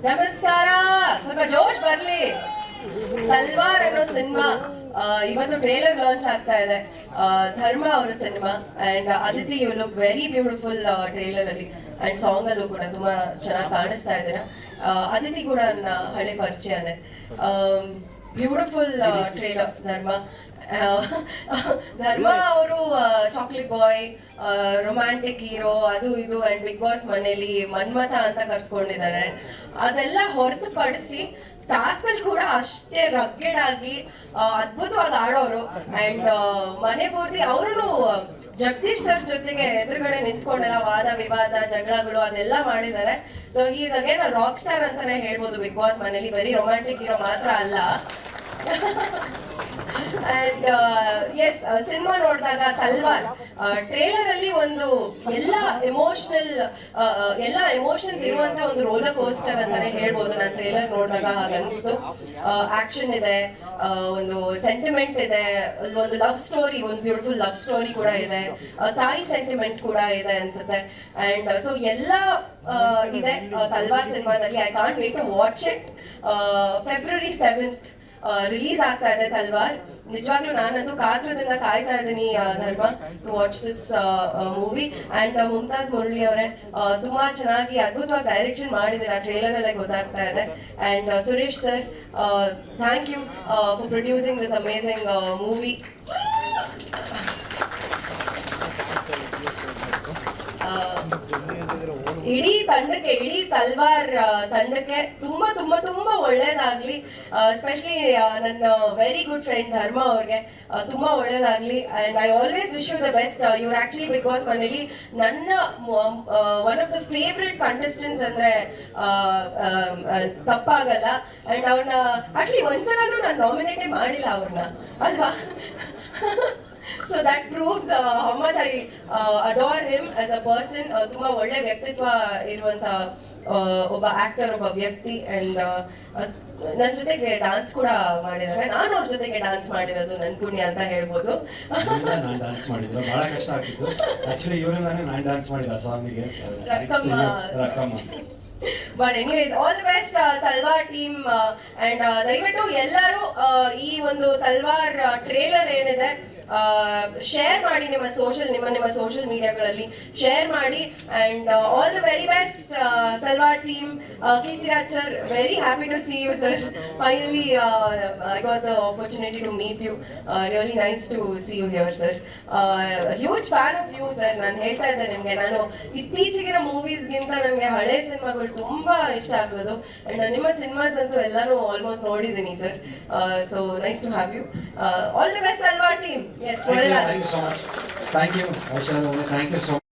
ನಮಸ್ಕಾರ. ಸ್ವಲ್ಪ ಜೋಶ್ ಬರ್ಲಿ. ತಲ್ವಾರ್ ಅನ್ನೋ ಸಿನಿಮಾ ಇವತ್ತು ಟ್ರೇಲರ್ ಲಾಂಚ್ ಆಗ್ತಾ ಇದೆ. ಧರ್ಮ ಅವರ cinema and Aditi you look very beautiful trailer ಅಲ್ಲಿ ಅಂಡ್ ಸಾಂಗ್ ಅಲ್ಲೂ ಕೂಡ ತುಂಬಾ ಚೆನ್ನಾಗಿ ಕಾಣಿಸ್ತಾ ಇದ್ದೀರಾ. ಅದಿತಿ ಕೂಡ ನನ್ನ ಹಳೆ ಪರಿಚಯನೇ. ಬ್ಯೂಟಿಫುಲ್ ಟ್ರೇಲರ್ ಧರ್ಮ. ಧರ್ಮ ಅವರು ಚಾಕ್ಲೇಟ್ ಬಾಯ್, ರೊಮ್ಯಾಂಟಿಕ್ ಹೀರೋ, ಅದು ಇದು ಅಂಡ್ ಬಿಗ್ ಬಾಸ್ ಮನೇಲಿ ಮನ್ಮಥ ಅಂತ ಕರ್ಸ್ಕೊಂಡಿದ್ದಾರೆ. ಅದೆಲ್ಲ ಹೊರತುಪಡಿಸಿ ಟಾಸ್ಕ್ ಅಲ್ಲಿ ಕೂಡ ಅಷ್ಟೇ ರಗ್ಗೆಡ್ ಆಗಿ ಅದ್ಭುತವಾಗಿ ಆಡೋರು. ಅಂಡ್ ಮನೆ ಪೂರ್ತಿ ಅವರು ಜಗದೀಶ್ ಸರ್ ಜೊತೆಗೆ ಎದುರುಗಡೆ ನಿಂತ್ಕೊಂಡೆಲ್ಲ ವಾದ ವಿವಾದ ಜಗಳಗಳು ಅದೆಲ್ಲ ಮಾಡಿದ್ದಾರೆ. So he is again rock star ಅಂತಾನೆ ಹೇಳ್ಬೋದು ಬಿಗ್ ಬಾಸ್ ಮನೇಲಿ. ಬರೀ ರೊಮ್ಯಾಂಟಿಕ್ ಹೀರೋ ಮಾತ್ರ ಅಲ್ಲ. ಅಂಡ್ ಎಸ್, ಸಿನಿಮಾ ನೋಡಿದಾಗ ತಲ್ವಾರ್ ಟ್ರೇಲರ್ ಅಲ್ಲಿ ಒಂದು ಎಲ್ಲ ಎಮೋಷನ್ಸ್ ಇರುವಂತ ಒಂದು ರೋಲರ್ ಕೋಸ್ಟರ್ ಅಂತಾನೆ ಹೇಳ್ಬೋದು. ನಾನು ಟ್ರೇಲರ್ ನೋಡಿದಾಗ ಹಾಗನ್ನಿಸ್ತು. ಆಕ್ಷನ್ ಇದೆ, ಒಂದು ಸೆಂಟಿಮೆಂಟ್ ಇದೆ, ಒಂದು ಲವ್ ಸ್ಟೋರಿ, ಒಂದು ಬ್ಯೂಟಿಫುಲ್ ಲವ್ ಸ್ಟೋರಿ ಕೂಡ ಇದೆ, ತಾಯಿ ಸೆಂಟಿಮೆಂಟ್ ಕೂಡ ಇದೆ ಅನ್ಸುತ್ತೆ. ಅಂಡ್ ಸೊ ಎಲ್ಲ ಇದೆ ತಲ್ವಾರ್ ಸಿನಿಮಾದಲ್ಲಿ. I can't wait to watch it. February 7th release ಆಗ್ತಾ ಇದೆ ತಲ್ವಾರ್. ನಿಜವಾಗ್ಲೂ ನಾನಂತೂ ಕಾತರದಿಂದ ಕಾಯ್ತಾ ಇದ್ದೀನಿ Dharma to watch this movie. And Mumtaz Murali ಅವರೇ ತುಂಬಾ ಚೆನ್ನಾಗಿ ಅದ್ಭುತವಾಗಿ ಡೈರೆಕ್ಷನ್ ಮಾಡಿದ್ದೀರಾ, ಟ್ರೇಲರ್ ಅಲ್ಲೇ ಗೊತ್ತಾಗ್ತಾ ಇದೆ. And Suresh sir, thank you for producing this amazing movie. ಇಡೀ ತಂಡಕ್ಕೆ, ಇಡೀ ತಲ್ವಾರ್ ತಂಡಕ್ಕೆ ತುಂಬಾ ತುಂಬಾ ತುಂಬಾ ಒಳ್ಳೇದಾಗ್ಲಿ. ಎಸ್ಪೆಷಲಿ ನನ್ನ ವೆರಿ ಗುಡ್ ಫ್ರೆಂಡ್ ಧರ್ಮ ಅವ್ರಿಗೆ ತುಂಬಾ ಒಳ್ಳೇದಾಗ್ಲಿ. And I always wish you the best. ಇವ್ರು ಆಕ್ಚುಲಿ ಬಿಗ್ ಬಾಸ್ ಮನೇಲಿ ನನ್ನ one of the favourite contestants ಅಂದ್ರೆ ತಪ್ಪಾಗಲ್ಲ. ಅಂಡ್ ಅವ್ರನ್ನ ಆಕ್ಚುಲಿ ಒಂದ್ಸಲೂ ನಾನು ನಾಮಿನೇಟೇ ಮಾಡಿಲ್ಲ ಅವ್ರನ್ನ, ಅಲ್ವಾ? So that proves how much I adore him as a person. ತುಂಬಾ ಒಳ್ಳೆ ವ್ಯಕ್ತಿತ್ವ ಇರುವಂತ ಒಬ್ಬ ಆಕ್ಟರ್, ಒಬ್ಬ ವ್ಯಕ್ತಿ. ಅಂಡ್ ನನ್ನ ಜೊತೆಗೆ ಡಾನ್ಸ್ ಕೂಡ ಮಾಡಿದ್ದಾರೆ. ನಾನು ಅವ್ರ ಜೊತೆಗೆ ಡಾನ್ಸ್ ಮಾಡಿರೋದು ನನ್ನ ಪುಣ್ಯ ಅಂತ ಹೇಳ್ಬೋದು. ನಾನು ಡಾನ್ಸ್ ಮಾಡಿದ್ರು, ಬಹಳ ಕಷ್ಟ ಆಗಿತ್ತು ಆಕ್ಚುಲಿ. ಇವರಿಂದಾನೇ ನಾನು ಡಾನ್ಸ್ ಮಾಡಿದ ಸಾಂಗಿಗೆ. But anyways, all the best Talwar team. And ದಯವಿಟ್ಟು ಎಲ್ಲರೂ ಈ ಒಂದು ತಲ್ವಾರ್ ಟ್ರೇಲರ್ ಏನಿದೆ ಶೇರ್ ಮಾಡಿ, ನಿಮ್ಮ ಸೋಷಿಯಲ್ ಮೀಡಿಯಾಗಳಲ್ಲಿ ಶೇರ್ ಮಾಡಿ. And all the very best Talwar team. Keerthiraj sir, very happy to see you sir. Finally I got the opportunity to meet you. Really nice to see you here sir. Huge fan of you sir. ನಾನು ಹೇಳ್ತಾ ಇದ್ದೆ ನಿಮಗೆ, ನಾನು ಇತ್ತೀಚೆಗಿನ ಮೂವೀಸ್ಗಿಂತ ನನಗೆ ಹಳೆ ಸಿನಿಮಾಗಳು ತುಂಬಾ ಇಷ್ಟ ಆಗೋದು. ಅಂಡ್ ನಿಮ್ಮ ಸಿನಿಮಾಸ್ ಅಂತೂ ಎಲ್ಲಾನು ಆಲ್ಮೋಸ್ಟ್ ನೋಡಿದ್ದೀನಿ sir. So nice to have you. All the best Talwar team. Yes, thank you so much. Thank you, Aisha. Thank you so much.